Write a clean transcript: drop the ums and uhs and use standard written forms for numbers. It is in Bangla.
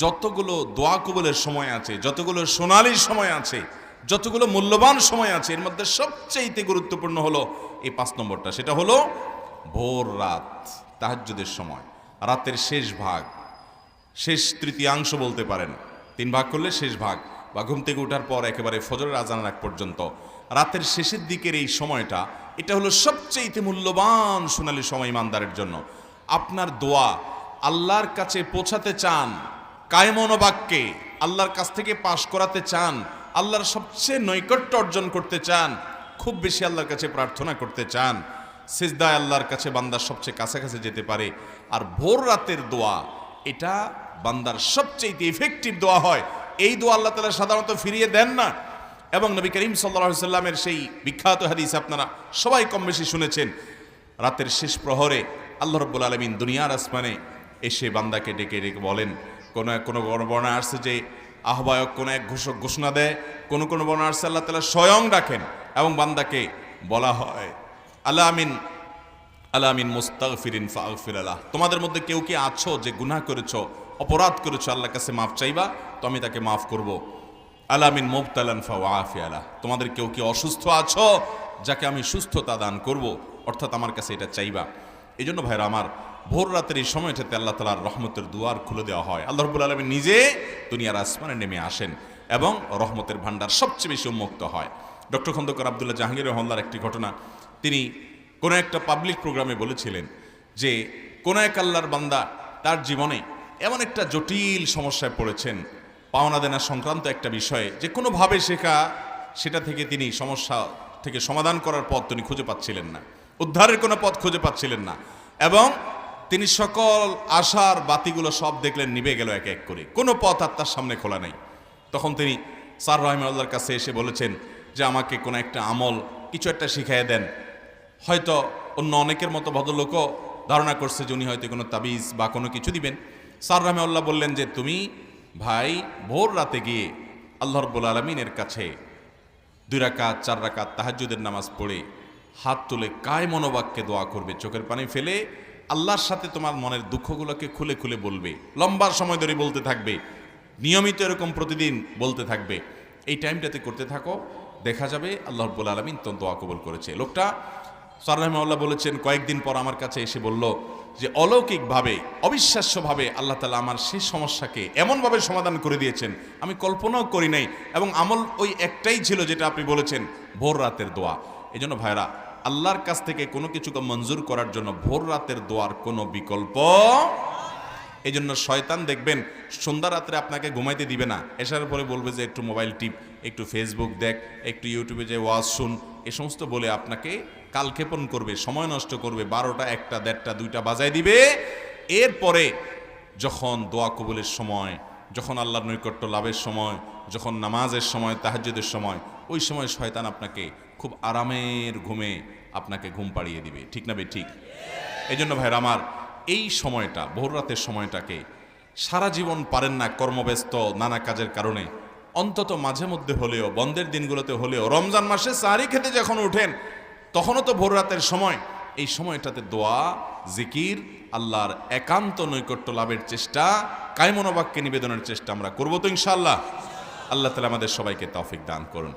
যতগুলো দোয়া কবুলের সময় আছে, যতগুলো সোনালী সময় আছে, যতগুলো মূল্যবান সময় আছে, এর মধ্যে সবচেয়ে গুরুত্বপূর্ণ হলো এই 5 নম্বরটা। সেটা হলো ভোর রাত, তাহাজ্জুদের সময়, রাতের শেষ ভাগ, শেষ তৃতীয়াংশ বলতে পারেন। 3 ভাগ করলে শেষ ভাগ, বা ঘুম থেকে ওঠার পর একেবারে ফজরের আজানের আগ পর্যন্ত রাতের শেষের দিকের এই সময়টা, এটা হলো সবচেয়ে মূল্যবান সোনালী সময় ইমানদারের জন্য। আপনার দোয়া আল্লাহর কাছে পৌঁছাতে চান, কায়মনোবাক্যে আল্লাহর কাছ থেকে পাশ করাতে চান, আল্লাহর সবচেয়ে নৈকট্য অর্জন করতে চান, খুব বেশি আল্লাহর কাছে প্রার্থনা করতে চান, সিজদায় আল্লাহর কাছে বান্দার সবচেয়ে কাছাকাছি যেতে পারে। আর ভোর রাতের দোয়া, এটা বান্দার সবচেয়ে ইফেক্টিভ দোয়া হয়। এই দোয়া আল্লাহ তাআলা সাধারণত ফিরিয়ে দেন না। এবং নবী করিম সাল্লাল্লাহু আলাইহি সাল্লামের সেই বিখ্যাত হাদিস আপনারা সবাই কম বেশি শুনেছেন, রাতের শেষ প্রহরে আল্লাহ রাব্বুল আলামিন দুনিয়ার আসমানে এসে বান্দাকে ডেকে ডেকে বলেন। কোনো বর্ণনা আসছে যে আহ্বায়ক কোনো এক ঘোষক ঘোষণা দেয়, কোনো বর্ণনা আসছে আল্লাহ তাআলা স্বয়ং ডাকেন এবং বান্দাকে বলা হয়, আল্লাহ আমিন মুস্তাগফিরিন ফাগফির লাহ, তোমাদের মধ্যে কেউ কি আছো যে গুনাহ করেছো, অপরাধ করেছো, আল্লাহর কাছে মাফ চাইবা, তো আমি তাকে মাফ করব। আল্লাহ আমিন মুবতালান ফাওয়াফি আলাহ, তোমাদের কেউ কি অসুস্থ আছো, যাকে আমি সুস্থতা দান করব, অর্থাৎ আমার কাছে এটা চাইবা। এই জন্য ভাইরা আমার, ভোর রাতের এই সময়টাতে আল্লাহ তাআলার রহমতের দুয়ার খুলে দেওয়া হয়। আল্লাহ রাব্বুল আলামিন নিজে দুনিয়ার আসমানে নেমে আসেন এবং রহমতের ভান্ডার সবচেয়ে বেশি উন্মুক্ত হয়। ডক্টর খন্দকার আব্দুল্লাহ জাহাঙ্গীর রহমাল্লার একটি ঘটনা, তিনি কোনো একটা পাবলিক প্রোগ্রামে বলেছিলেন যে কোনো এক আল্লাহর বান্দা তার জীবনে এমন একটা জটিল সমস্যায় পড়েছেন, পাওনা দেনা সংক্রান্ত একটা বিষয়ে, যে কোনোভাবে সেটা থেকে তিনি সমস্যা থেকে সমাধান করার পথ তিনি খুঁজে পাচ্ছিলেন না, উদ্ধারের কোনো পথ খুঁজে পাচ্ছিলেন না, এবং তিনি সকল আশার বাতিগুলো সব দেখলেন নিভে গেল এক এক করে, কোনো পথ আর তার সামনে খোলা নেই। তখন তিনি স্যার রাহিমাহুল্লাহর কাছে এসে বলেছেন যে আমাকে কোনো একটা আমল, কিছু একটা শিখাইয়ে দেন। হয়তো অন্য অনেকের মতো ভদ্রলোকও ধারণা করছে যে উনি হয়তো কোনো তাবিজ বা কোনো কিছু দিবেন। স্যার রাহিমাহুল্লাহ বললেন যে তুমি ভাই ভোর রাতে গিয়ে আল্লাহ রাব্বুল আলামিনের কাছে 2 রাকাত 4 রাকাত তাহাজ্জুদের নামাজ পড়ে হাত তুলে কায়মনোবাক্যে দোয়া করবে, চোখের পানি ফেলে আল্লাহর সাথে তোমার মনের দুঃখগুলোকে খুলে খুলে বলবে, লম্বা সময় ধরে বলতে থাকবে, নিয়মিত এরকম প্রতিদিন বলতে থাকবে। এই টাইমটাতে করতে থাকো, দেখা যাবে আল্লাহ রাব্বুল আলামিন তো দোয়া কবুল করেছে। লোকটা স্যার রাহিমাহুল্লাহ বলেছেন, কয়েকদিন পর আমার কাছে এসে বলল যে অলৌকিকভাবে, অবিশ্বাস্যভাবে আল্লাহ তাআলা আমার সেই সমস্যাকে এমনভাবে সমাধান করে দিয়েছেন আমি কল্পনাও করি নাই, এবং আমল ওই একটাই ছিল যেটা আপনি বলেছেন, ভোর রাতের দোয়া। এই জন্য ভাইরা, আল্লাহর কাছ থেকে কোনো কিছুকে মঞ্জুর করার জন্য ভোর রাতের দোয়ার কোনো বিকল্প। এই জন্য শয়তান দেখবেন সন্ধ্যা রাত্রে আপনাকে ঘুমাইতে দিবে না, এসার পরে বলবে যে একটু মোবাইল টিপ, একটু ফেসবুক দেখ, একটু ইউটিউবে যে ওয়াজ শুন, এ সমস্ত বলে আপনাকে কালক্ষেপণ করবে, সময় নষ্ট করবে, 12টা 1টা 1:30টা 2টা বাজায় দিবে। এরপরে যখন দোয়া কবুলের সময়, যখন আল্লাহর নৈকট্য লাভের সময়, যখন নামাজের সময়, তাহাজ্জুদের সময়, ওই সময় শয়তান আপনাকে খুব আরামের ঘুমে আপনাকে ঘুম পাড়িয়ে দিবে। ঠিক না বে ঠিক? এই জন্য ভাইরা আমার, এই সময়টা, ভোর রাতের সময়টাকে সারা জীবন পারেন না কর্মব্যস্ত নানা কাজের কারণে, অন্তত মাঝে মধ্যে হলেও, বন্ধের দিনগুলোতে হলেও, রমজান মাসে সাহরি খেতে যখন উঠেন তখনও তো ভোর রাতের সময়, এই সময়টাতে দোয়া, জিকির, আল্লাহর একান্ত নৈকট্য লাভের চেষ্টা, কায়মনোবাক্যে নিবেদনের চেষ্টা আমরা করবো তো ইনশাআল্লাহ। আল্লাহ তাআলা আমাদের সবাইকে তৌফিক দান করুন।